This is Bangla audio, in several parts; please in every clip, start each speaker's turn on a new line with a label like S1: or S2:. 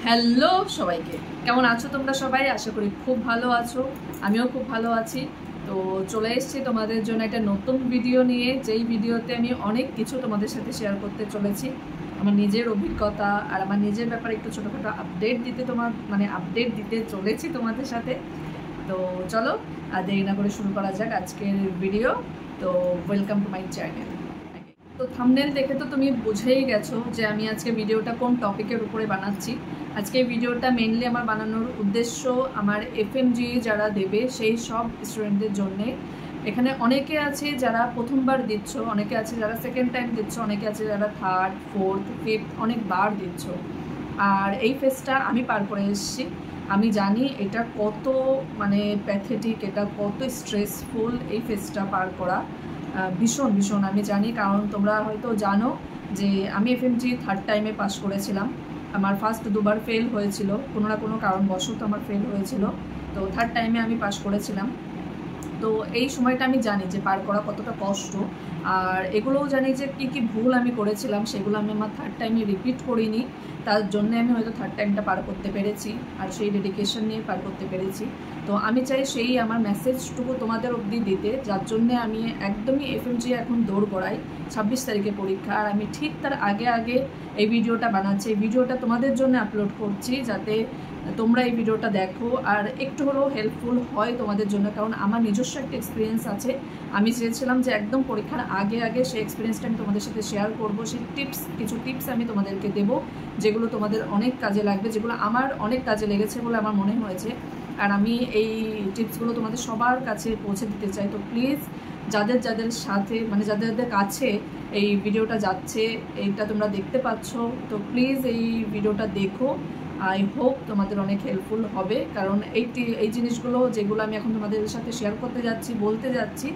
S1: হ্যালো সবাইকে, কেমন আছো তোমরা সবাই? আশা করি খুব ভালো আছো, আমিও খুব ভালো আছি। তো চলে এসেছি তোমাদের জন্য একটা নতুন ভিডিও নিয়ে, যেই ভিডিওতে আমি অনেক কিছু তোমাদের সাথে শেয়ার করতে চলেছি। আমার নিজের অভিজ্ঞতা আর আমার নিজের ব্যাপারে একটু ছোটোখাটো আপডেট দিতে আপডেট দিতে চলেছি তোমাদের সাথে। তো চলো আর দেরি না করে শুরু করা যাক আজকের ভিডিও। তো ওয়েলকাম টু মাই চ্যানেল। তো থাম্বনেল দেখে তো তুমি বুঝেই গেছো যে আমি আজকে ভিডিওটা কোন টপিকের উপরে বানাচ্ছি। আজকে ভিডিওটা মেনলি আমার বানানোর উদ্দেশ্য আমার এফএমজি যারা দেবে সেই সব স্টুডেন্টদের জন্যে। এখানে অনেকে আছে যারা প্রথমবার দিচ্ছ, অনেকে আছে যারা সেকেন্ড টাইম দিচ্ছ, অনেকে আছে যারা থার্ড ফোর্থ ফিফথ অনেকবার দিচ্ছ। আর এই ফেজটা আমি পার করে এসেছি। আমি জানি এটা কত প্যাথেটিক, এটা কত স্ট্রেসফুল এই ফেজটা পার করা। ভীষণ ভীষণ আমি জানি, কারণ তোমরা হয়তো জানো যে আমি এফএমজি থার্ড টাইমে পাস করেছিলাম। আমার ফার্স্ট দুবার ফেল হয়েছিল, কোনো না কোনো কারণবশত আমার ফেল হয়েছিল। তো থার্ড টাইমে আমি পাস করেছিলাম। তো এই সময়টা আমি জানি যে পার করা কতটা কষ্ট। আর এগুলোও জানি যে কী কী ভুল আমি করেছিলাম, সেগুলো আমি আমার থার্ড টাইমে রিপিট করিনি। তার জন্যে আমি হয়তো থার্ড টাইমটা পার করতে পেরেছি, আর সেই ডেডিকেশন নিয়ে পার করতে পেরেছি। তো আমি চাই সেই আমার মেসেজটুকু তোমাদের অবধি দিতে, যার জন্যে আমি একদমই এফএমজি এখন দৌড় গড়াই। 26 তারিখে পরীক্ষা, আর আমি ঠিক তার আগে আগে এই ভিডিওটা বানাচ্ছি। এই ভিডিওটা তোমাদের জন্য আপলোড করছি যাতে তোমরা এই ভিডিওটা দেখো আর একটু হলেও হেল্পফুল হয় তোমাদের জন্য, কারণ আমার নিজস্ব একটা এক্সপিরিয়েন্স আছে। আমি চেয়েছিলাম যে একদম পরীক্ষার আগে আগে সেই এক্সপিরিয়েন্সটা আমি তোমাদের সাথে শেয়ার করব। সেই কিছু টিপস আমি তোমাদেরকে দেবো, যেগুলো তোমাদের অনেক কাজে লাগবে, যেগুলো আমার অনেক কাজে লেগেছে বলে আমার মনে হয়েছে। আর আমি এই টিপসগুলো তোমাদের সবার কাছে পৌঁছে দিতে চাই। তো প্লিজ যাদের যাদের সাথে যাদের যাদের কাছে এই ভিডিওটা যাচ্ছে, এইটা তোমরা দেখতে পাচ্ছ, তো প্লিজ এই ভিডিওটা দেখো। আই হোপ তোমাদের অনেক হেল্পফুল হবে, কারণ এই জিনিসগুলো যেগুলো আমি এখন তোমাদের সাথে শেয়ার করতে যাচ্ছি, বলতে যাচ্ছি,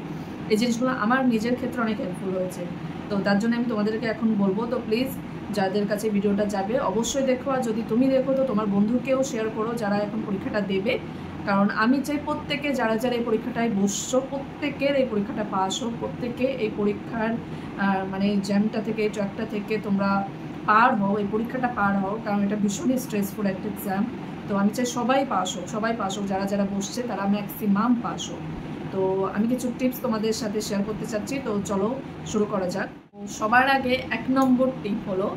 S1: এই জিনিসগুলো আমার নিজের ক্ষেত্রে অনেক হেল্পফুল হয়েছে। তো তার জন্য আমি তোমাদেরকে এখন বলবো, তো প্লিজ যাদের কাছে ভিডিওটা যাবে অবশ্যই দেখো। আর যদি তুমি দেখো তো তোমার বন্ধুকেও শেয়ার করো যারা এখন পরীক্ষাটা দেবে, কারণ আমি চাই প্রত্যেকে যারা যারা এই পরীক্ষাটায় বসছো প্রত্যেকের এই পরীক্ষাটা পাস হোক, প্রত্যেকে এই পরীক্ষার জ্যামটা থেকে, ট্র্যাকটা থেকে তোমরা পার হও, এই পরীক্ষাটা পার হও, কারণ এটা ভীষণই স্ট্রেসফুল একটা এক্সাম। তো আমি চাই সবাই পাস হোক, যারা যারা বসছে তারা ম্যাক্সিমাম পাস হোক। তো আমি কিছু টিপস তোমাদের সাথে শেয়ার করতে চাচ্ছি, তো চলো শুরু করা যাক। সবার আগে 1 নম্বর টিপ হলো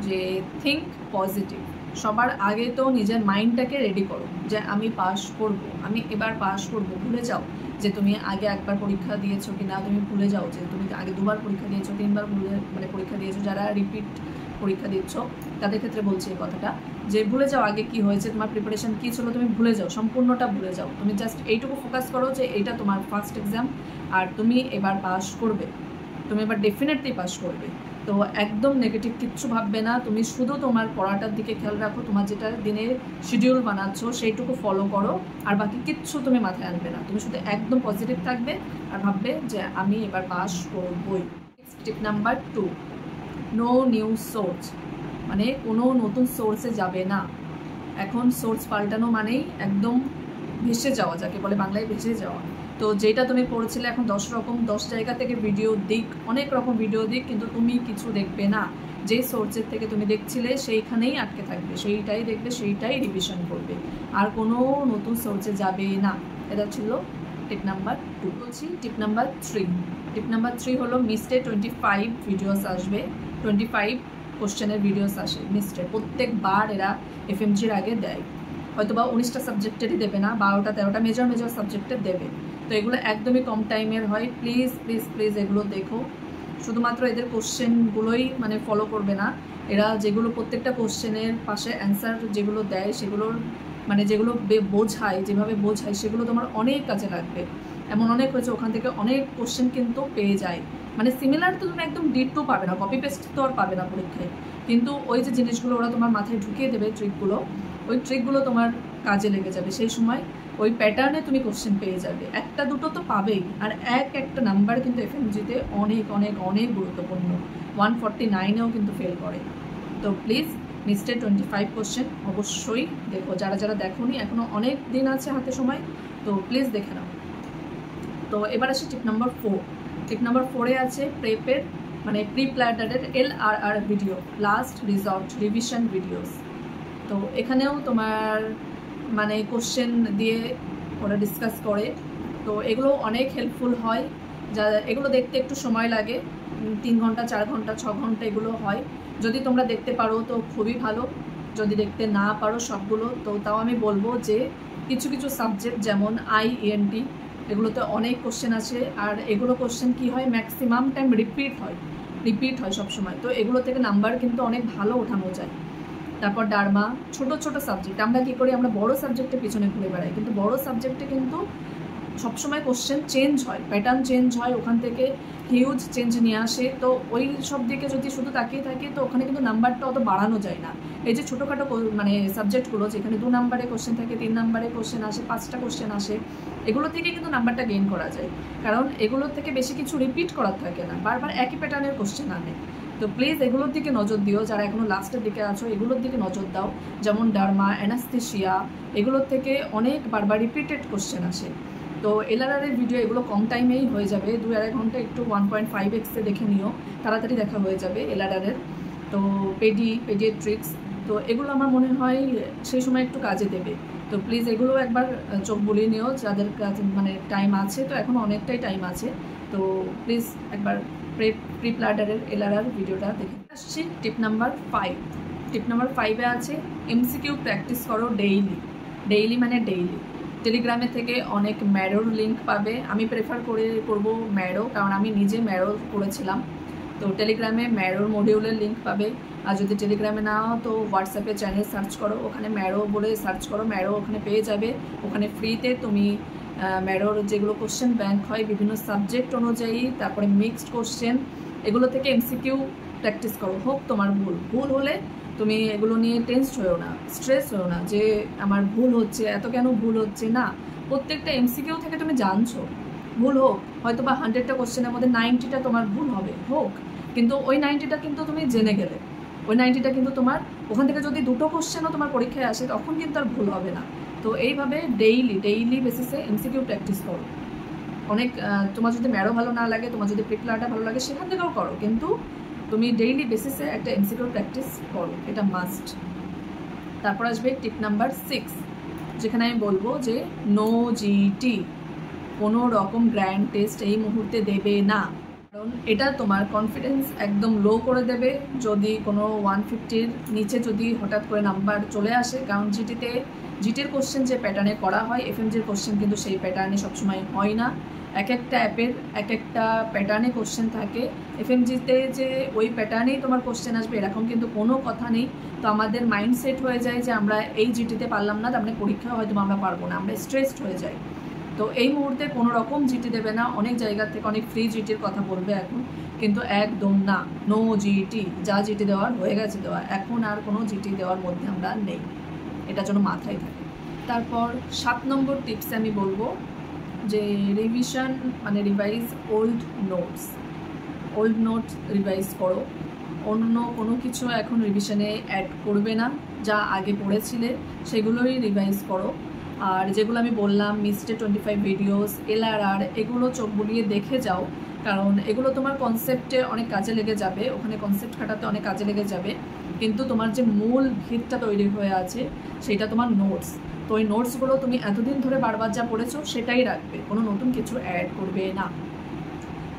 S1: যে থিঙ্ক পজিটিভ। সবার আগে তো নিজের মাইন্ডটাকে রেডি করো যে আমি পাস করব, আমি এবার পাস করব। ভুলে যাও যে তুমি আগে একবার পরীক্ষা দিয়েছো কি না, তুমি ভুলে যাও যে তুমি আগে 2বার পরীক্ষা দিয়েছো, 3বার পরীক্ষা দিয়েছো। যারা রিপিট পরীক্ষা দিচ্ছ তাদের ক্ষেত্রে বলছি এই কথাটা, যে ভুলে যাও আগে কি হয়েছে, তোমার প্রিপারেশন কী ছিল, তুমি ভুলে যাও, সম্পূর্ণটা ভুলে যাও। তুমি জাস্ট এইটুকু ফোকাস করো যে এইটা তোমার ফার্স্ট এক্সাম, আর তুমি এবার পাস করবে, তুমি এবার ডেফিনেটলি পাস করবে। তো একদম নেগেটিভ কিচ্ছু ভাববে না, তুমি শুধু তোমার পড়াটার দিকে খেয়াল রাখো, তোমার যেটা দিনের শিডিউল বানাচ্ছো সেইটুকু ফলো করো, আর বাকি কিচ্ছু তুমি মাথায় আনবে না। তুমি শুধু একদম পজিটিভ থাকবে আর ভাববে যে আমি এবার পাস করবই। Tip number 2, no new source, কোনো নতুন সোর্সে যাবে না। এখন সোর্স পাল্টানো মানেই একদম ভেসে যাওয়া, যাকে বলে বাংলায় ভেসে যাওয়া। তো যেটা তুমি পড়েছিলে এখন 10 জায়গা থেকে ভিডিও দিক, অনেক রকম ভিডিও দিক, কিন্তু তুমি কিছু দেখবে না। যে সোর্সের থেকে তুমি দেখছিলে সেইখানেই আটকে থাকবে, সেইটাই দেখবে, সেইটাই রিভিশন করবে, আর কোনো নতুন সোর্সে যাবে না। এটা ছিল টিপ নাম্বার 2। বলছি টিপ নাম্বার 3। টিপ নাম্বার 3 হলো মিস্টে 25 ভিডিওস আসবে, 25 কোশ্চেনের ভিডিওস আসে মিস্টে। প্রত্যেকবার এরা এফএমজির আগে দেয়, হয়তো বা 19টা সাবজেক্টেরই দেবে না, 12টা 13টা মেজর সাবজেক্টের দেবে। তো এগুলো একদমই কম টাইমের হয়। প্লিজ প্লিজ প্লিজ এগুলো দেখো। শুধুমাত্র এদের কোশ্চেনগুলোই ফলো করবে না, এরা যেগুলো প্রত্যেকটা কোশ্চেনের পাশে অ্যান্সার যেগুলো দেয়, সেগুলোর যেগুলো যেভাবে বোঝায় সেগুলো তোমার অনেক কাজে লাগবে। এমন অনেক হয়েছে ওখান থেকে অনেক কোশ্চেন কিন্তু পেয়ে যায়, সিমিলার তো তুমি একদম ডিটটো পাবে না, কপি পেস্ট তো আর পাবে না পরীক্ষায়, কিন্তু ওই যে জিনিসগুলো ওরা তোমার মাথায় ঢুকিয়ে দেবে, ওই ট্রিকগুলো তোমার কাজে লেগে যাবে। সেই সময় ওই প্যাটার্নে তুমি কোশ্চেন পেয়ে যাবে, একটা দুটো তো পাবেই। আর একটা নাম্বার কিন্তু এফএমজিতে অনেক অনেক অনেক গুরুত্বপূর্ণ, 149-এও কিন্তু ফেল করে। তো প্লিজ মিস্টে 25 কোশ্চেন অবশ্যই দেখো, যারা যারা দেখোনি, এখনও অনেক দিন আছে হাতে সময়, তো প্লিজ দেখে নাও। তো এবার আসি টিপ নাম্বার 4। টিপ নাম্বার 4-এ আছে প্রেপের প্রি প্ল্যানারের LRR video, last resort revision videos. তো এখানেও তোমার মানে কোশ্চেন দিয়ে ওরা ডিসকাস করে, তো এগুলো অনেক হেল্পফুল হয়। যা এগুলো দেখতে একটু সময় লাগে, 3 ঘন্টা 4 ঘন্টা 6 ঘন্টা এগুলো হয়। যদি তোমরা দেখতে পারো তো খুবই ভালো, যদি দেখতে না পারো সবগুলো তো তাও আমি বলবো যে কিছু কিছু সাবজেক্ট যেমন IENT এগুলোতে অনেক কোশ্চেন আছে, আর এগুলো কোশ্চেন কি হয় ম্যাক্সিমাম টাইম রিপিট হয় সবসময়, তো এগুলো থেকে নাম্বার কিন্তু অনেক ভালো ওঠানো যায়। তারপর ডার্মা, ছোট ছোট সাবজেক্ট আমরা কী করি, আমরা বড় সাবজেক্টের পিছনে ঘুরে বেড়াই, কিন্তু বড় সাবজেক্টে কিন্তু সবসময় কোশ্চেন চেঞ্জ হয়, প্যাটার্ন চেঞ্জ হয়, ওখান থেকে হিউজ চেঞ্জ নিয়ে আসে। তো ওই সব দিকে যদি শুধু তাকিয়ে থাকি তো ওখানে কিন্তু নাম্বারটা অত বাড়ানো যায় না। এই যে ছোটোখাটো মানে সাবজেক্টগুলো যেখানে 2 নাম্বারে কোশ্চেন থাকে, 3 নাম্বারে কোশ্চেন আসে, 5টা কোশ্চেন আসে, এগুলো থেকে কিন্তু নাম্বারটা গেইন করা যায়, কারণ এগুলোর থেকে বেশি কিছু রিপিট করার থাকে না, বারবার একই প্যাটার্নের কোশ্চেন আনে। তো প্লিজ এগুলোর দিকে নজর দিও, যারা এখনও লাস্টের দিকে আছো এগুলোর দিকে নজর দাও। যেমন ডার্মা, অ্যানাস্থেশিয়া এগুলোর থেকে অনেক বারবার রিপিটেড কোশ্চেন আসে। তো এলআরআরের ভিডিও এগুলো কম টাইমেই হয়ে যাবে, 2-2.5 ঘন্টা, একটু 1.5x দেখে নিও, তাড়াতাড়ি দেখা হয়ে যাবে এলআরআরের। তো পেডিয়াট্রিক্স, তো এগুলো আমার মনে হয় সেই সময় একটু কাজে দেবে। তো প্লিজ এগুলো একবার চোখ বুলিয়ে নিও যাদের কাছে মানে টাইম আছে, তো এখন অনেকটাই টাইম আছে, তো প্লিজ একবার প্রি প্ল্যাডারের এলআরআর ভিডিওটা দেখে আসছি। টিপ নাম্বার 5, টিপ নাম্বার 5-এ আছে MCQ প্র্যাকটিস করো ডেইলি মানে ডেইলি। টেলিগ্রামে থেকে অনেক ম্যারোর লিঙ্ক পাবে, আমি প্রেফার করবো ম্যারো, কারণ আমি নিজে ম্যারো করেছিলাম। তো টেলিগ্রামে ম্যারোর মডিউলের লিঙ্ক পাবে, আর যদি টেলিগ্রামে না হও তো হোয়াটসঅ্যাপে চ্যানেল সার্চ করো, ওখানে ম্যারো বলে সার্চ করো, ম্যারো ওখানে পেয়ে যাবে। ওখানে ফ্রিতে তুমি ম্যারোর যেগুলো কোশ্চেন ব্যাংক হয় বিভিন্ন সাবজেক্ট অনুযায়ী, তারপরে মিক্সড কোশ্চেন, এগুলো থেকে MCQ প্র্যাকটিস করো। হোক তোমার ভুল হলে তুমি এগুলো নিয়ে টেনসড হয়েও না, স্ট্রেস হয়েও না যে আমার ভুল হচ্ছে, এত কেন ভুল হচ্ছে, না, প্রত্যেকটা MCQ থেকে তুমি জানছো। ভুল হোক হয়তো বা 100টা কোশ্চেনের মধ্যে 90টা তোমার ভুল হবে, হোক, কিন্তু ওই 90টা কিন্তু তুমি জেনে গেলে, ওই 90টা কিন্তু তোমার ওখান থেকে যদি 2টো কোশ্চেনও তোমার পরীক্ষায় আসে তখন কিন্তু আর ভুল হবে না। তো এইভাবে ডেইলি বেসিসে MCQ প্র্যাকটিস করো। অনেক তোমার যদি ম্যারো ভালো না লাগে, তোমার যদি প্রিপ্লাটা ভালো লাগে সেখান থেকেও করো, কিন্তু তুমি ডেইলি বেসিসে একটা MCQ প্র্যাকটিস করো, এটা মাস্ট। তারপর আসবে টিপ নাম্বার 6, যেখানে আমি বলবো যে নো জিটি, কোনো রকম গ্র্যান্ড টেস্ট এই মুহূর্তে দেবে না, কারণ এটা তোমার কনফিডেন্স একদম লো করে দেবে যদি কোনো 150-র নিচে যদি হঠাৎ করে নাম্বার চলে আসে। কারণ জিটির কোশ্চেন যে প্যাটার্নে করা হয়, FMG'র কোশ্চেন কিন্তু সেই প্যাটার্নে সবসময় হয় না, এক একটা অ্যাপের এক একটা প্যাটার্নে কোশ্চেন থাকে। FMGতে যে ওই প্যাটার্নেই তোমার কোশ্চেন আসবে এরকম কিন্তু কোনো কথা নেই। তো আমাদের মাইন্ডসেট হয়ে যায় যে আমরা এই জিটিতে পারলাম না, তার মানে পরীক্ষা হয়তো আমরা পারবো না, আমরা স্ট্রেসড হয়ে যাই। তো এই মুহূর্তে কোনো রকম জিটি দেবে না, অনেক জায়গা থেকে অনেক ফ্রি জিটির কথা বলবে এখন, কিন্তু একদম না, নো জিটি, যা জিটি দেওয়ার হয়ে গেছে দেওয়া, এখন আর কোনো জিটি দেওয়ার মধ্যে আমরা নেই, এটা যেন মাথায় থাকে। তারপর 7 নম্বর টিপসে আমি বলবো যে রিভিশন মানে রিভাইজ ওল্ড নোটস রিভাইজ করো, অন্য কোনো কিছু এখন রিভিশনে অ্যাড করবে না, যা আগে পড়েছিলে সেগুলোই রিভাইজ করো। আর যেগুলো আমি বললাম মিস্টে 25 ভিডিওস, এলআরআর, এগুলো চোখ বুলিয়ে দেখে যাও, কারণ এগুলো তোমার কনসেপ্টে অনেক কাজে লেগে যাবে, ওখানে কনসেপ্ট খাটাতে অনেক কাজে লেগে যাবে, কিন্তু তোমার যে মূল ভিতটা তৈরি হয়ে আছে সেটা তোমার নোটস। তো ওই নোটসগুলো তুমি এতদিন ধরে বারবার যা পড়েছো সেটাই রাখবে, কোনো নতুন কিছু অ্যাড করবে না।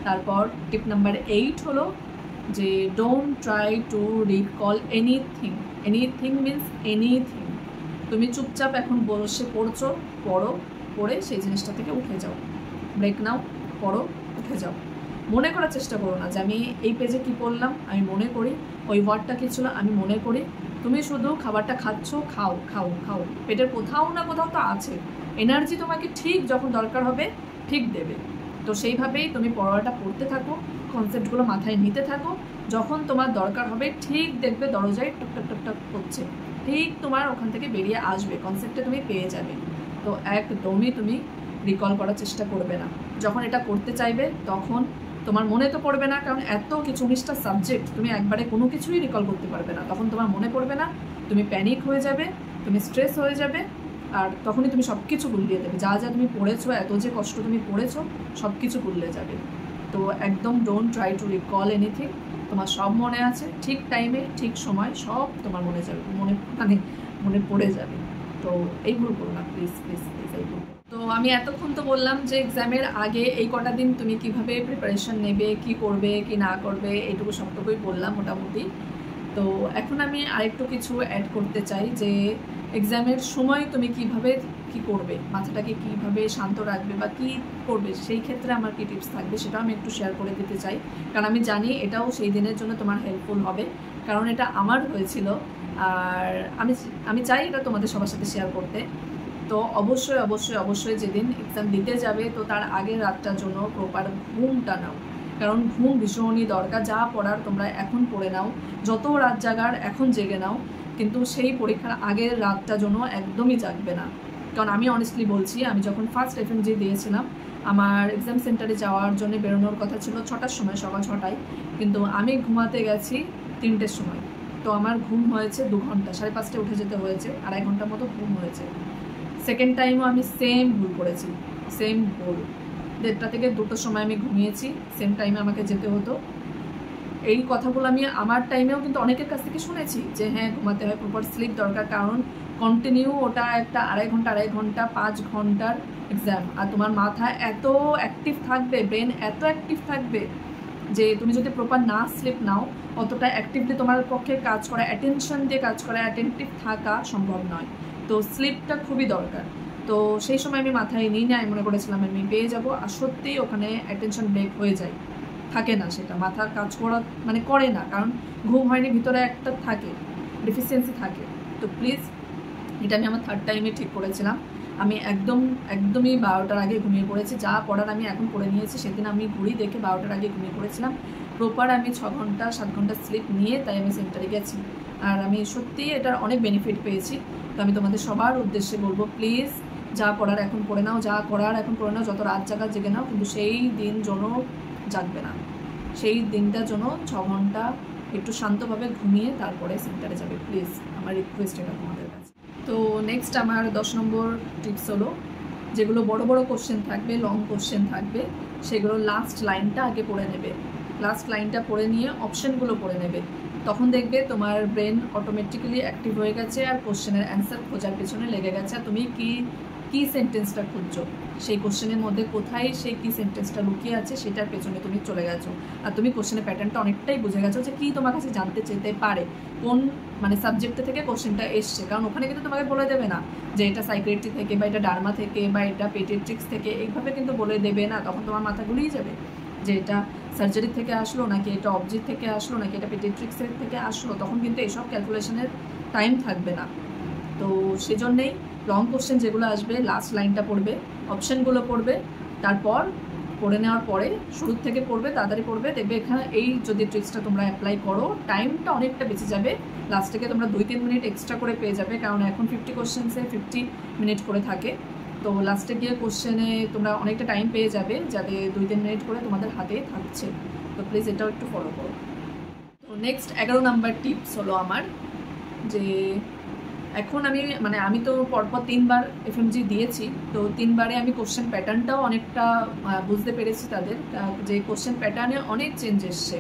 S1: তারপর টিপ নাম্বার 8 হলো যে don't try to recall anything means anything. তুমি চুপচাপ এখন বসে পড়ে সেই জিনিসটা থেকে উঠে যাও, ব্রেক নাও, পড়ো, উঠে যাও। মনে করার চেষ্টা করো না যে আমি এই পেজে কি পড়লাম, আমি মনে করি, ওই ওয়ার্ডটা কী ছিল আমি মনে করি। তুমি শুধু খাবারটা খাচ্ছ, খাও, পেটের কোথাও না কোথাও তো আছে, এনার্জি তোমাকে ঠিক যখন দরকার হবে ঠিক দেবে। তো সেইভাবেই তুমি পড়াটা পড়তে থাকো, কনসেপ্টগুলো মাথায় নিতে থাকো, যখন তোমার দরকার হবে ঠিক দেখবে দরজায় টুকটাক করছে, ঠিক তোমার ওখান থেকে বেরিয়ে আসবে, কনসেপ্টে তুমি পেয়ে যাবে। তো একদমই তুমি রিকল করার চেষ্টা করবে না, যখন এটা করতে চাইবে তখন তোমার মনে তো পড়বে না, কারণ এত কিছু 19টা সাবজেক্ট তুমি একবারে কোনো কিছুই রিকল করতে পারবে না, তখন তোমার মনে পড়বে না, তুমি প্যানিক হয়ে যাবে, তুমি স্ট্রেস হয়ে যাবে, আর তখনই তুমি সব কিছু গুলিয়ে দেবে, যা তুমি পড়েছো, এত যে কষ্ট তুমি পড়েছো সব কিছু গুলিয়ে যাবে। তো একদম don't try to recall anything, তোমার সব মনে আছে, ঠিক টাইমে ঠিক সময় সব তোমার মনে যাবে, মানে মনে পড়ে যাবে। তো এই ভুল করো না প্লিজ প্লিজ প্লিজ, এই ভুল। তো আমি এতক্ষণ তো বললাম যে এক্সামের আগে এই কটা দিন তুমি কিভাবে প্রিপারেশন নেবে, কি করবে কি না করবে, এইটুকু সবটুকুই বললাম মোটামুটি। তো এখন আমি আরেকটু কিছু অ্যাড করতে চাই যে এক্সামের সময় তুমি কিভাবে কি করবে, মাথাটাকে কিভাবে শান্ত রাখবে বা কি করবে, সেই ক্ষেত্রে আমার কি টিপস থাকবে সেটাও আমি একটু শেয়ার করে দিতে চাই। কারণ আমি জানি এটাও সেই দিনের জন্য তোমার হেল্পফুল হবে, কারণ এটা আমার হয়েছিল। আর আমি চাই এটা তোমাদের সবার সাথে শেয়ার করতে। তো অবশ্যই অবশ্যই অবশ্যই যেদিন এক্সাম দিতে যাবে তো তার আগের রাতটার জন্য প্রপার ঘুমটা নাও, কারণ ঘুম ভীষণই দরকার। যা পড়ার তোমরা এখন পড়ে নাও, যত রাত জাগার এখন জেগে নাও, কিন্তু সেই পরীক্ষার আগের রাতটা জন্য একদমই জাগবে না। কারণ আমি অনেস্টলি বলছি, আমি যখন ফার্স্ট এফএমজি দিয়েছিলাম, আমার এক্সাম সেন্টারে যাওয়ার জন্য বেরোনোর কথা ছিল 6টার সময়, সকাল 6টায়, কিন্তু আমি ঘুমাতে গেছি 3টের সময়। তো আমার ঘুম হয়েছে 2 ঘন্টা, 5:30টায় উঠে যেতে হয়েছে, 2.5 ঘন্টার মতো ঘুম হয়েছে। সেকেন্ড টাইমও আমি সেম ভুল করেছি, সেম ভুল। 1:30টা থেকে 2টোর সময় আমি ঘুমিয়েছি, সেম টাইমে আমাকে যেতে হতো। এই কথাগুলো আমি আমার টাইমেও কিন্তু অনেকের কাছ থেকে শুনেছি যে হ্যাঁ ঘুমাতে হয়, প্রপার স্লিপ দরকার, কারণ কন্টিনিউ ওটা একটা 2.5 ঘন্টা 5 ঘন্টার এক্সাম। আর তোমার মাথা এত অ্যাক্টিভ থাকবে, ব্রেন এত অ্যাক্টিভ থাকবে যে তুমি যদি প্রপার না স্লিপ নাও, অতটা অ্যাক্টিভলি তোমার পক্ষে কাজ করা, অ্যাটেনশন দিয়ে কাজ করা, অ্যাটেন্টিভ থাকা সম্ভব নয়। তো স্লিপটা খুবই দরকার। তো সেই সময় আমি মাথায় নিই না, আমি মনে করেছিলাম আমি পেয়ে যাব, আর সত্যিই ওখানে অ্যাটেনশন ব্রেক হয়ে যায়, থাকে না, সেটা মাথার কাজ করা মানে করে না, কারণ ঘুম হয়নি, ভিতরে একটা থাকে, ডেফিসিয়েন্সি থাকে। তো প্লিজ, এটা আমি আমার 3rd টাইমে ঠিক করেছিলাম। আমি একদমই 12টার আগে ঘুমিয়ে পড়েছি, যা পড়ার আমি এখন পড়ে নিয়েছি। সেদিন আমি ঘড়ি দেখে 12টার আগে ঘুমিয়ে পড়েছিলাম। প্রপার আমি 6 ঘন্টা 7 ঘন্টা স্লিপ নিয়ে তাই আমি সেন্টারে গেছি, আর আমি সত্যিই এটার অনেক বেনিফিট পেয়েছি। তো আমি তোমাদের সবার উদ্দেশ্যে বলবো, প্লিজ যা পড়ার এখন পড়ে নাও, যা করার এখন করে নাও, যত রাত জাগা জেগে নাও, কিন্তু সেই দিন জন্য জাগবে না। সেই দিনটার জন্য 6 ঘন্টা একটু শান্তভাবে ঘুমিয়ে তারপরে সেন্টারে যাবে, প্লিজ, আমার রিকোয়েস্ট এটা তোমাদের কাছে। তো নেক্সট আমার 10 নম্বর টিপস হলো, যেগুলো বড় বড় কোশ্চেন থাকবে, লং কোশ্চেন থাকবে, সেগুলো লাস্ট লাইনটা আগে পড়ে নেবে। লাস্ট লাইনটা পড়ে নিয়ে অপশানগুলো পড়ে নেবে, তখন দেখবে তোমার ব্রেন অটোমেটিক্যালি অ্যাক্টিভ হয়ে গেছে আর কোশ্চেনের অ্যান্সার খোঁজার পেছনে লেগে গেছে। আর তুমি কি সেন্টেন্সটা খুঁজছো, সেই কোশ্চেনের মধ্যে কোথায় সেই কি সেন্টেন্সটা লুকিয়ে আছে সেটার পেছনে তুমি চলে গেছো। আর তুমি কোশ্চেনের প্যাটার্নটা অনেকটাই বুঝে গেছো যে কী তোমার কাছে জানতে চেতে পারে, কোন মানে সাবজেক্টে থেকে কোশ্চেনটা এসছে। কারণ ওখানে কিন্তু তোমাকে বলে দেবে না যে এটা সাইকিয়াট্রি থেকে বা এটা ডার্মা থেকে বা এটা পেডিয়াট্রিক্স থেকে, এইভাবে কিন্তু বলে দেবে না। তখন তোমার মাথা গুলিয়ে যাবে যে এটা সার্জারি থেকে আসলো নাকি এটা অবজেক্ট থেকে আসলো নাকি এটা পেডিয়াট্রিক্সের থেকে আসলো, তখন কিন্তু এসব ক্যালকুলেশনের টাইম থাকবে না। তো সেজন্যেই লং কোশ্চেন যেগুলো আসবে লাস্ট লাইনটা পড়বে, অপশানগুলো পড়বে, তারপর পড়ে নেওয়ার পরে শুরু থেকে পড়বে, তাড়াতাড়ি পড়বে, দেখবে এখানে এই যদি ট্রিক্সটা তোমরা অ্যাপ্লাই করো টাইমটা অনেকটা বেঁচে যাবে। লাস্ট থেকে তোমরা 2-3 মিনিট এক্সট্রা করে পেয়ে যাবে, কারণ এখন 50 কোশ্চেন্সে 50 মিনিট করে থাকে। তো লাস্টে গিয়ে কোশ্চেনে তোমরা অনেকটা টাইম পেয়ে যাবে, যাতে 2-3 মিনিট করে তোমাদের হাতে থাকছে। তো প্লিজ এটাও একটু ফলো করো। তো নেক্সট 11 নাম্বার টিপস হলো আমার, যে এখন আমি তো পরপর 3বার এফএমজি দিয়েছি, তো 3বারে আমি কোশ্চেন প্যাটার্নটাও অনেকটা বুঝতে পেরেছি তাদের, যে কোশ্চেন প্যাটার্নে অনেক চেঞ্জ এসছে।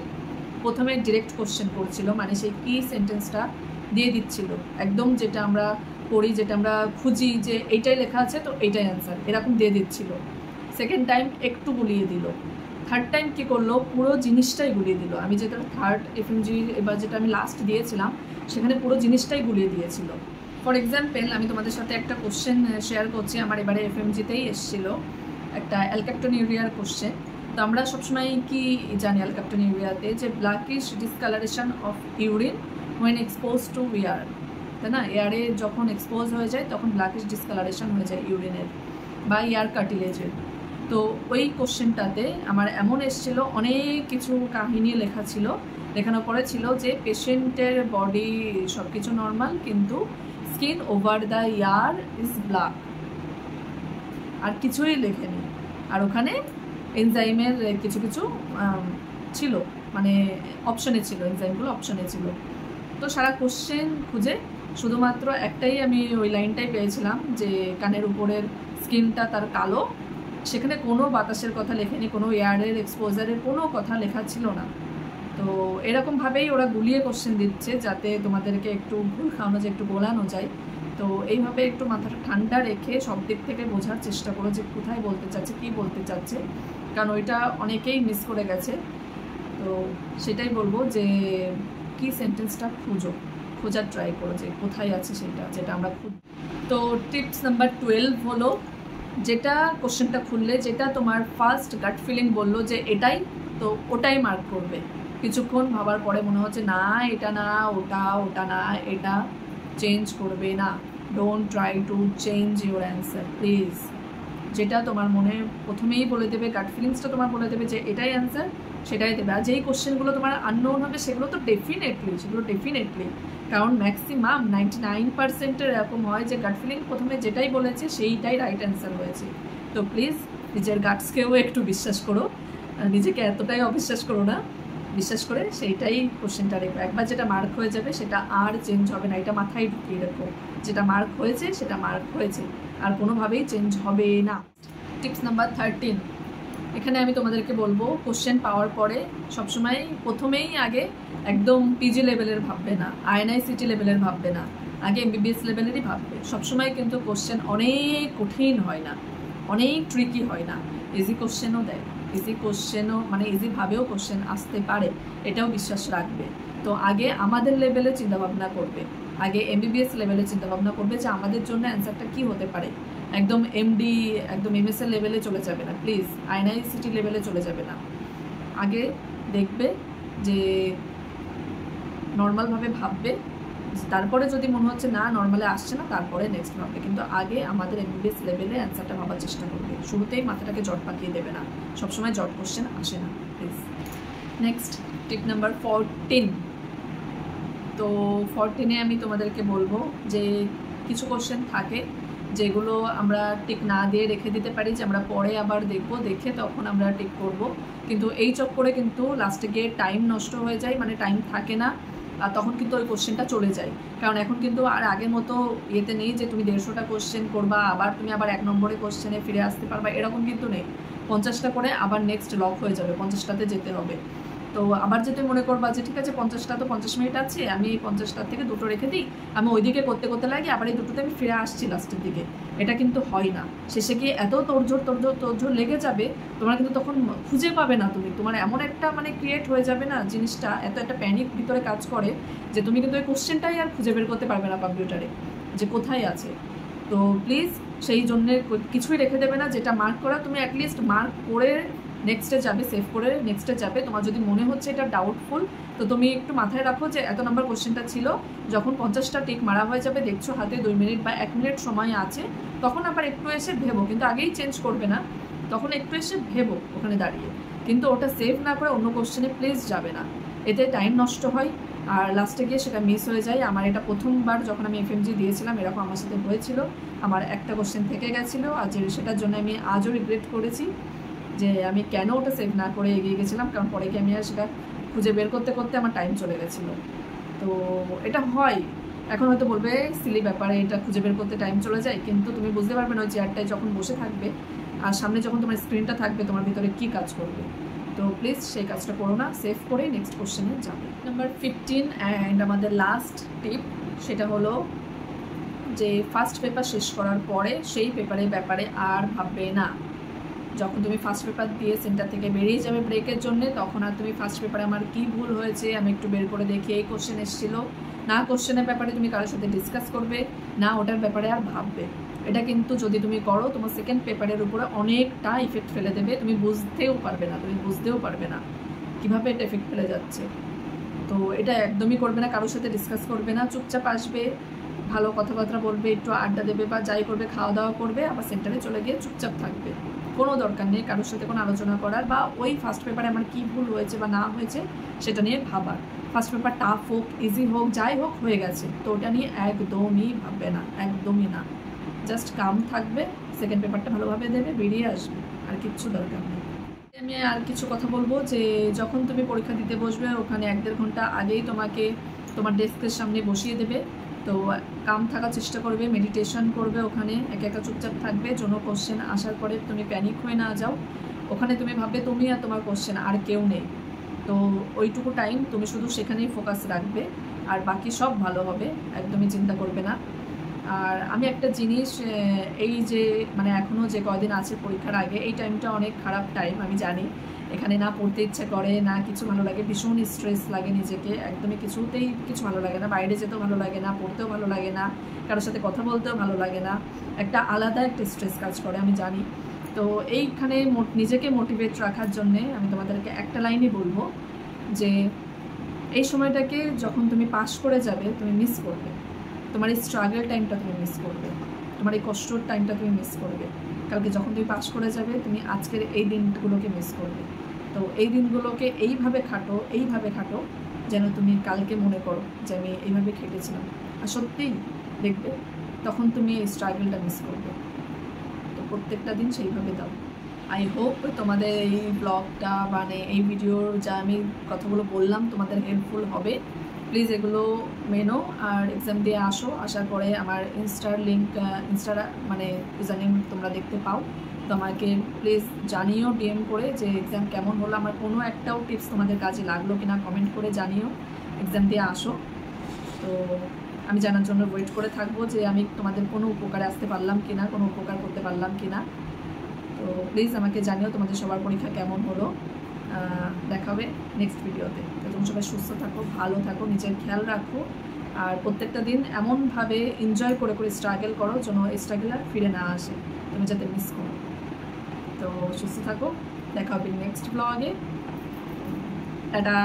S1: প্রথমে ডিরেক্ট কোশ্চেন করছিল, মানে সেই কি সেন্টেন্সটা দিয়ে দিচ্ছিল, একদম যেটা আমরা পড়ি, যেটা আমরা খুঁজি যে এইটাই লেখা আছে তো এইটাই অ্যান্সার, এরকম দিয়ে দিচ্ছিল। সেকেন্ড টাইম একটু গুলিয়ে দিল। থার্ড টাইম কী করলো, পুরো জিনিসটাই গুলিয়ে দিল। আমি যেটা 3rd এফএমজি এবার যেটা আমি লাস্ট দিয়েছিলাম, সেখানে পুরো জিনিসটাই গুলিয়ে দিয়েছিল। ফর এক্সাম্পল, আমি তোমাদের সাথে একটা কোশ্চেন শেয়ার করছি, আমার এবারে এফএমজিতেই এসেছিল একটা অ্যালকাপ্টোনিউরিয়ার কোশ্চেন। তো আমরা সবসময় কি জানি অ্যালকাপ্টোনিউরিয়াতে, যে blackish discolouration of urine when expose to air, তাই না? এয়ারে যখন এক্সপোজ হয়ে যায় তখন ব্ল্যাকিশ ডিসকালারেশন হয়ে যায় ইউরিনের বা এয়ার কার্টিলেজের। তো ওই কোশ্চেনটাতে আমার এমন এসেছিল, অনেক কিছু কাহিনী লেখা ছিল, লেখানোর পরে ছিল যে পেশেন্টের বডি সব কিছু নর্মাল, কিন্তু skin over the year is black, আর কিছুই লেখেনি। আর ওখানে এনজাইমের কিছু কিছু ছিল, মানে অপশানে ছিল, এনজাইমগুলো অপশানে ছিল। তো সারা কোশ্চেন খুঁজে শুধুমাত্র একটাই আমি ওই লাইনটাই পেয়েছিলাম, যে কানের উপরের স্কিনটা তার কালো, সেখানে কোনো বাতাসের কথা লেখেনি, কোনো এয়ারের এক্সপোজারের কোনো কথা লেখা ছিল না। তো এরকমভাবেই ওরা গুলিয়ে কোশ্চেন দিচ্ছে, যাতে তোমাদেরকে একটু ভুল খাওয়ানো যায়, একটু গোলানো যায়। তো এইভাবে একটু মাথাটা ঠান্ডা রেখে সব দিক থেকে বোঝার চেষ্টা করো যে কোথায় বলতে চাচ্ছে, কী বলতে চাচ্ছে, কারণ ওইটা অনেকেই মিস করে গেছে। তো সেটাই বলবো যে কি সেন্টেন্সটা খোঁজার ট্রাই করো যে কোথায় আছে সেটা, যেটা আমরা তো টিপস নাম্বার 12 হলো, যেটা কোশ্চেনটা খুললে যেটা তোমার ফার্স্ট গাট ফিলিং বললো যে এটাই, তো ওটাই মার্ক করবে। কিছুক্ষণ ভাবার পরে মনে হচ্ছে না এটা না ওটা, ওটা না এটা, চেঞ্জ করবে না। Don't try to change your answer please. যেটা তোমার মনে প্রথমেই বলে দেবে, গাট ফিলিংসটা তোমার বলে দেবে যে এটাই অ্যান্সার, সেটাই দেবে। আর যেই কোশ্চেনগুলো তোমার আননোন হবে সেগুলো ডেফিনেটলি, কারণ ম্যাক্সিমাম 99% এরকম হয় যে গাট ফিলিং প্রথমে যেটাই বলেছে সেইটাই রাইট অ্যান্সার হয়েছে। তো প্লিজ নিজের গাটসকেও একটু বিশ্বাস করো, নিজেকে এতটাই অবিশ্বাস করো না, বিশ্বাস করে সেইটাই কোশ্চেনটা রেখো। একবার যেটা মার্ক হয়ে যাবে সেটা আর চেঞ্জ হবে না, এটা মাথায় ঢুকিয়ে রাখো। যেটা মার্ক হয়েছে সেটা মার্ক হয়েছে, আর কোনোভাবেই চেঞ্জ হবে না। টিপস নাম্বার 13, এখানে আমি তোমাদেরকে বলবো কোশ্চেন পাওয়ার পরে সবসময় প্রথমেই আগে একদম পিজি লেভেলের ভাববে না, INI-CT লেভেলের ভাববে না, আগে MBBS লেভেলেরই ভাববে। সবসময় কিন্তু কোশ্চেন অনেক কঠিন হয় না, অনেক ট্রিকি হয় না, ইজি কোশ্চেনও দেয়, ইজি কোশ্চেনও মানে ইজিভাবেও কোশ্চেন আসতে পারে, এটাও বিশ্বাস রাখবে। তো আগে আমাদের লেভেলে চিন্তাভাবনা করবে, আগে MBBS লেভেলে চিন্তাভাবনা করবে যে আমাদের জন্য অ্যান্সারটা কী হতে পারে। একদম MD একদম MSL লেভেলে চলে যাবে না প্লিজ, INI-CT লেভেলে চলে যাবে না। আগে দেখবে যে নর্মালভাবে ভাববে, তারপরে যদি মনে হচ্ছে না নর্মালে আসছে না তারপরে নেক্সট ভাববে, কিন্তু আগে আমাদের MBBS লেভেলে অ্যান্সারটা ভাবার চেষ্টা করবে। শুরুতেই মাথাটাকে জট পাকিয়ে দেবে না, সবসময় জট কোশ্চেন আসে না প্লিজ। নেক্সট টিপ নাম্বার 14, তো 14-এ আমি তোমাদেরকে বলবো যে কিছু কোশ্চেন থাকে যেগুলো আমরা টিক না দিয়ে রেখে দিতে পারি, যে আমরা পরে আবার দেখবো, দেখে তখন আমরা টিক করব, কিন্তু এই চক্করে কিন্তু লাস্টে গিয়ে টাইম নষ্ট হয়ে যায়, মানে টাইম থাকে না, আর তখন কিন্তু ওই কোশ্চেনটা চলে যায়। কারণ এখন কিন্তু আর আগের মতো ইয়েতে নেই যে তুমি 150টা কোশ্চেন করবা আবার তুমি আবার 1 নম্বরে কোশ্চেনে ফিরে আসতে পারবা, এরকম কিন্তু নেই। 50টা করে আবার নেক্সট লক হয়ে যাবে, 50টাতে যেতে হবে। তো আবার যে তুমি মনে করবা যে ঠিক আছে 50টা তো 50 মিনিট আছে, আমি এই 50টার থেকে 2টো রেখে দিই, আমি ওইদিকে করতে করতে লাগি, আবার এই 2টোতে আমি ফিরে আসছি লাস্টের দিকে, এটা কিন্তু হয় না। শেষে গিয়ে এত তোড়জোড় লেগে যাবে, তোমার কিন্তু তখন খুঁজে পাবে না তুমি, তোমার এমন একটা মানে ক্রিয়েট হয়ে যাবে না জিনিসটা, এত একটা প্যানিক ভিতরে কাজ করে যে তুমি কিন্তু ওই কোশ্চেনটাই আর খুঁজে বের করতে পারবে না কম্পিউটারে যে কোথায় আছে। তো প্লিজ সেই জন্যে কিছুই রেখে দেবে না, যেটা মার্ক করা তুমি অ্যাটলিস্ট মার্ক করে নেক্সটে যাবে, সেভ করে নেক্সটে যাবে। তোমার যদি মনে হচ্ছে এটা ডাউটফুল, তো তুমি একটু মাথায় রাখো যে এত নম্বর কোশ্চেনটা ছিল, যখন 50টা টিক মারা হয়ে যাবে, দেখছো হাতে 2 মিনিট বা 1 মিনিট সময় আছে, তখন আবার একটু এসে ভেবো, কিন্তু আগেই চেঞ্জ করবে না, তখন একটু এসে ভেবো ওখানে দাঁড়িয়ে, কিন্তু ওটা সেভ না করে অন্য কোশ্চেনে প্লিজ যাবে না, এতে টাইম নষ্ট হয় আর লাস্টে গিয়ে সেটা মিস হয়ে যায়। আমার এটা প্রথমবার যখন আমি FMG দিয়েছিলাম এরকম আমার সাথে হয়েছিল, আমার একটা কোশ্চেন থেকে গেছিলো, আর সেটার জন্য আমি আজও রিগ্রেট করেছি যে আমি কেন ওটা সেভ না করে এগিয়ে গেছিলাম, কারণ পরে গিয়ে আমি আর সেটা খুঁজে বের করতে করতে আমার টাইম চলে গেছিলো। তো এটা হয়, এখন হয়তো বলবে সিলি ব্যাপারে, এটা খুঁজে বের করতে টাইম চলে যায়, কিন্তু তুমি বুঝতে পারবে না ওই চেয়ারটায় যখন বসে থাকবে আর সামনে যখন তোমার স্ক্রিনটা থাকবে তোমার ভিতরে কী কাজ করবে। তো প্লিজ সেই কাজটা করো না, সেভ করে নেক্সট কোশ্চেনে যাবে। নাম্বার 15 অ্যান্ড আমাদের লাস্ট টিপ, সেটা হলো যে ফার্স্ট পেপার শেষ করার পরে সেই পেপারের ব্যাপারে আর ভাববে না। যখন তুমি ফার্স্ট পেপার দিয়ে সেন্টার থেকে বেরিয়ে যাবে ব্রেকের জন্য, তখন আর তুমি ফার্স্ট পেপারে আমার কী ভুল হয়েছে আমি একটু বের করে দেখি, এই কোশ্চেন এসেছিলো না, কোশ্চেনের ব্যাপারে তুমি কারোর সাথে ডিসকাস করবে না, ওটার ব্যাপারে আর ভাববে। এটা কিন্তু যদি তুমি করো তোমার সেকেন্ড পেপারের উপরে অনেকটা ইফেক্ট ফেলে দেবে, তুমি বুঝতেও পারবে না কীভাবে এটা এফেক্ট ফেলে যাচ্ছে। তো এটা একদমই করবে না, কারোর সাথে ডিসকাস করবে না, চুপচাপ আসবে, ভালো কথাবার্তা বলবে, একটু আড্ডা দেবে বা যাই করবে, খাওয়া দাওয়া করবে, আবার সেন্টারে চলে গিয়ে চুপচাপ থাকবে। কোনো দরকার নেই কারোর সাথে কোনো আলোচনা করার বা ওই ফার্স্ট পেপারে আমার কী ভুল হয়েছে বা না হয়েছে সেটা নিয়ে ভাবার। ফার্স্ট পেপার টাফ হোক ইজি হোক যাই হোক হয়ে গেছে, তো ওটা নিয়ে একদমই ভাববে না, একদমই না, জাস্ট কাম থাকবে, সেকেন্ড পেপারটা ভালোভাবে দেবে, বেরিয়ে আসবে, আর কিচ্ছু দরকার নেই। আমি আর কিছু কথা বলবো যে যখন তুমি পরীক্ষা দিতে বসবে ওখানে 1-1.5 ঘন্টা আগেই তোমাকে তোমার ডেস্কের সামনে বসিয়ে দেবে। তো কাম থাকার চেষ্টা করবে, মেডিটেশন করবে, ওখানে একা একা চুপচাপ থাকবে, কোনো কোশ্চেন আসার পরে তুমি প্যানিক হয়ে না যাও। ওখানে তুমি ভাববে তুমি আর তোমার কোশ্চেন, আর কেউ নেই। তো ওইটুকু টাইম তুমি শুধু সেখানেই ফোকাস রাখবে, আর বাকি সব ভালো হবে, একদমই চিন্তা করবে না। আর আমি একটা জিনিস, এই যে মানে এখনও যে কয়দিন আছে পরীক্ষার আগে, এই টাইমটা অনেক খারাপ টাইম, আমি জানি। এখানে না পড়তে ইচ্ছে করে, না কিছু ভালো লাগে, ভীষণ স্ট্রেস লাগে নিজেকে, একদমই কিছুতেই কিছু ভালো লাগে না, বাইরে যেতেও ভালো লাগে না, পড়তেও ভালো লাগে না, কারোর সাথে কথা বলতেও ভালো লাগে না, একটা আলাদা একটা স্ট্রেস কাজ করে, আমি জানি। তো এইখানে নিজেকে মোটিভেট রাখার জন্যে আমি তোমাদেরকে একটা লাইনই বলবো যে এই সময়টাকে যখন তুমি পাস করে যাবে তুমি মিস করবে, তোমার এই স্ট্রাগল টাইমটা তুমি মিস করবে, তোমার এই কষ্টর টাইমটা তুমি মিস করবে। কালকে যখন তুমি পাস করে যাবে তুমি আজকের এই দিনগুলোকে মিস করবে। তো এই দিনগুলোকে এইভাবে খাটো যেন তুমি কালকে মনে করো যে আমি এইভাবে খেটেছিলাম, আর সত্যিই দেখবে তখন তুমি এই স্ট্রাগলটা মিস করবে। তো প্রত্যেকটা দিন সেইভাবে দাও। আই হোপ তোমাদের এই ব্লগটা মানে এই ভিডিওর যা আমি কথাগুলো বললাম তোমাদের হেল্পফুল হবে। প্লিজ এগুলো মেনো, আর এক্সাম দিয়ে আসো, আসার পরে আমার ইনস্টার লিঙ্ক, ইনস্টার মানে ইউজারনেম তোমরা দেখতে পাও, তো আমাকে প্লিজ জানিও ডিএম করে যে এক্সাম কেমন হলো, আমার কোনো একটাও টিপস তোমাদের কাজে লাগলো কিনা কমেন্ট করে জানিও। এক্সাম দিয়ে আসো, তো আমি জানার জন্য ওয়েট করে থাকবো যে আমি তোমাদের কোনো উপকারে আসতে পারলাম কিনা, কোনো উপকার করতে পারলাম কিনা। তো প্লিজ আমাকে জানিও তোমাদের সবার পরীক্ষা কেমন হলো। দেখা হবে নেক্সট ভিডিওতে। তো তোমরা সবাই সুস্থ থাকো, ভালো থাকো, নিজের খেয়াল রাখো, আর প্রত্যেকটা দিন এমনভাবে এনজয় করে স্ট্রাগল করো যেন এই স্ট্রাগল আর ফিরে না আসে, তুমি যাতে মিস করো। তো সুস্থ থাকো, দেখা হবে নেক্সট ব্লগে। টাটা।